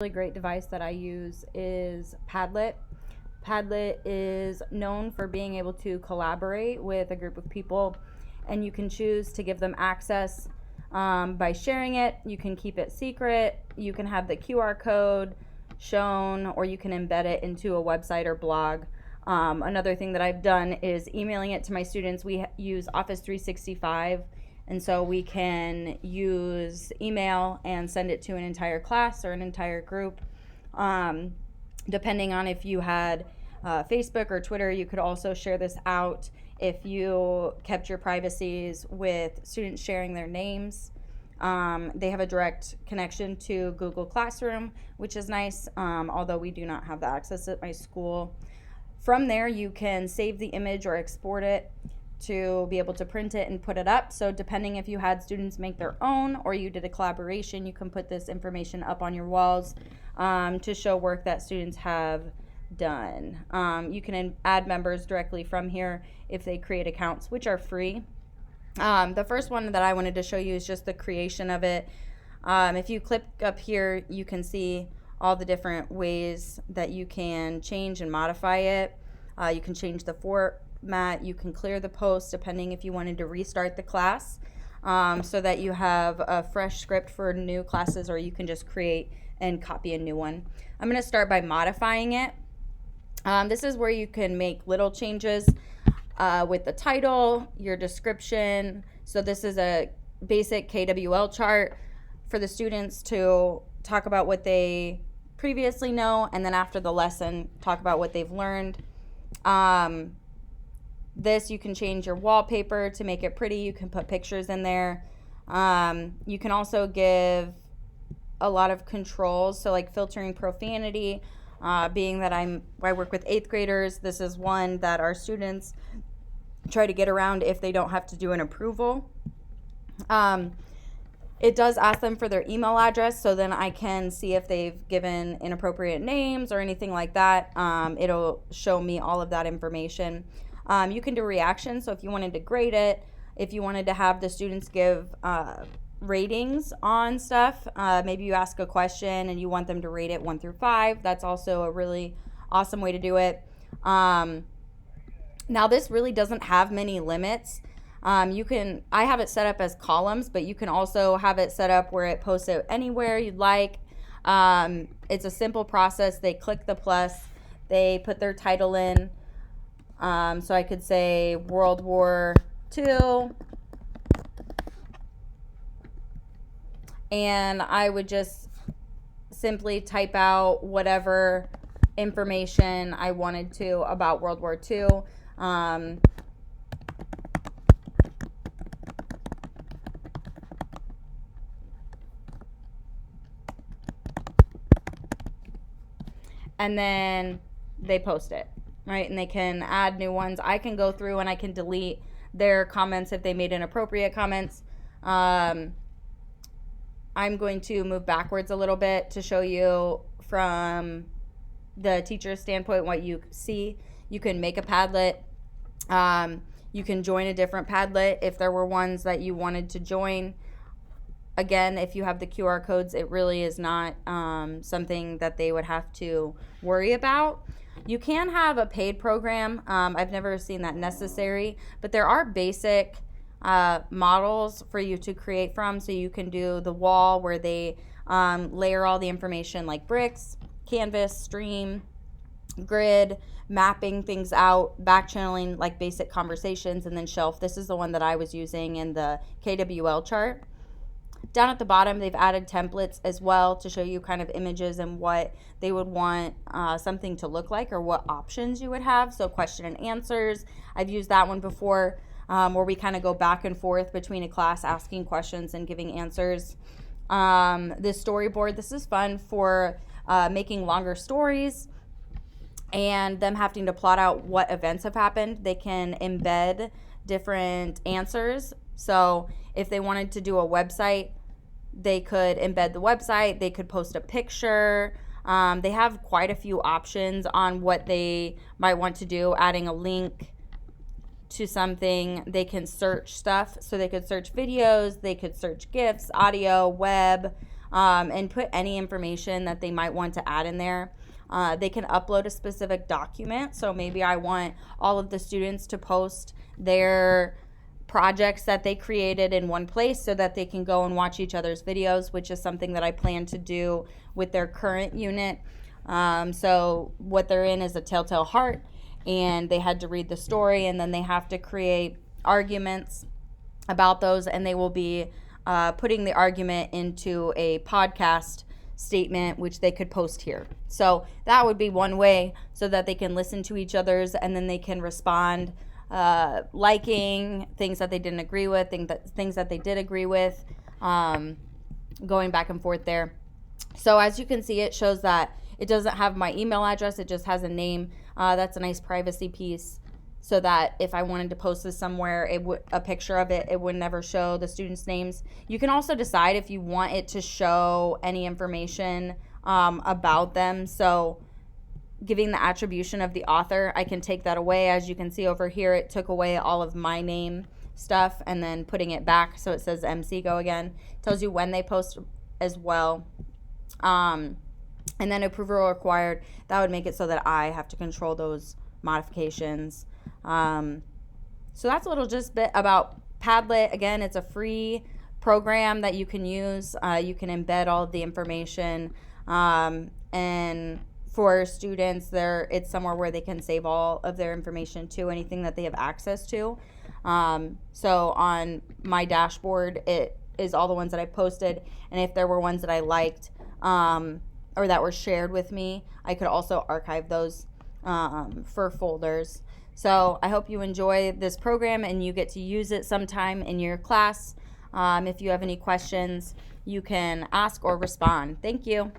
Really great device that I use is Padlet. Padlet is known for being able to collaborate with a group of people, and you can choose to give them access by sharing it. You can keep it secret. You can have the QR code shown, or you can embed it into a website or blog. Another thing that I've done is emailing it to my students. We use Office 365, and so we can use email and send it to an entire class or an entire group. Depending on if you had Facebook or Twitter, you could also share this out if you kept your privacies with students sharing their names. They have a direct connection to Google Classroom, which is nice, although we do not have the access at my school. From there, you can save the image or export it to be able to print it and put it up. So depending if you had students make their own or you did a collaboration, you can put this information up on your walls to show work that students have done. You can add members directly from here if they create accounts, which are free. The first one that I wanted to show you is just the creation of it. If you click up here, you can see all the different ways that you can change and modify it. You can change the format. You can clear the post depending if you wanted to restart the class so that you have a fresh script for new classes, or you can just create and copy a new one. I'm going to start by modifying it. This is where you can make little changes with the title, your description. So this is a basic KWL chart for the students to talk about what they previously know, and then after the lesson, talk about what they've learned. This, you can change your wallpaper to make it pretty. You can put pictures in there. You can also give a lot of controls, so like filtering profanity. Being that I work with 8th graders, this is one that our students try to get around if they don't have to do an approval. It does ask them for their email address, so then I can see if they've given inappropriate names or anything like that. It'll show me all of that information. You can do reactions, so if you wanted to grade it, if you wanted to have the students give ratings on stuff, maybe you ask a question and you want them to rate it 1 through 5. That's also a really awesome way to do it. Now this really doesn't have many limits. I have it set up as columns, but you can also have it set up where it posts it anywhere you'd like. It's a simple process. They click the plus, they put their title in. So I could say World War II, and I would just simply type out whatever information I wanted to about World War II. And then they post it, right? And they can add new ones. I can go through and I can delete their comments if they made inappropriate comments. I'm going to move backwards a little bit to show you from the teacher's standpoint what you see. You can make a Padlet. You can join a different Padlet if there were ones that you wanted to join. Again, if you have the QR codes, it really is not something that they would have to worry about. You can have a paid program. I've never seen that necessary, but there are basic models for you to create from. So you can do the wall where they layer all the information like bricks, canvas, stream, grid, mapping things out, back channeling like basic conversations, and then shelf. This is the one that I was using in the KWL chart. Down at the bottom, they've added templates as well to show you kind of images and what they would want something to look like, or what options you would have. So question and answers. I've used that one before, where we kind of go back and forth between a class asking questions and giving answers. This storyboard, this is fun for making longer stories and them having to plot out what events have happened. They can embed different answers. So if they wanted to do a website, they could embed the website. They could post a picture. They have quite a few options on what they might want to do, adding a link to something. They can search stuff. So they could search videos. They could search GIFs, audio, web. and put any information that they might want to add in there. They can upload a specific document. So maybe I want all of the students to post their projects that they created in one place so that they can go and watch each other's videos, which is something that I plan to do with their current unit. So what they're in is a Telltale Heart, and they had to read the story, and then they have to create arguments about those, and they will be putting the argument into a podcast statement, which they could post here. So that would be one way so that they can listen to each other's, and then they can respond, liking things that they didn't agree with, things that they did agree with, going back and forth there. So as you can see, it shows that it doesn't have my email address. It just has a name. That's a nice privacy piece, so that if I wanted to post this somewhere, a picture of it, it would never show the students' names. You can also decide if you want it to show any information about them. So giving the attribution of the author, I can take that away. As you can see over here, it took away all of my name stuff and then putting it back so it says MC Go again. It tells you when they post as well. And then approval required. That would make it so that I have to control those modifications. So that's a little just bit about Padlet. Again, it's a free program that you can use. You can embed all of the information, and for students, it's somewhere where they can save all of their information to anything that they have access to. So on my dashboard, it is all the ones that I posted, and if there were ones that I liked or that were shared with me, I could also archive those for folders. So I hope you enjoy this program and you get to use it sometime in your class. If you have any questions, you can ask or respond. Thank you.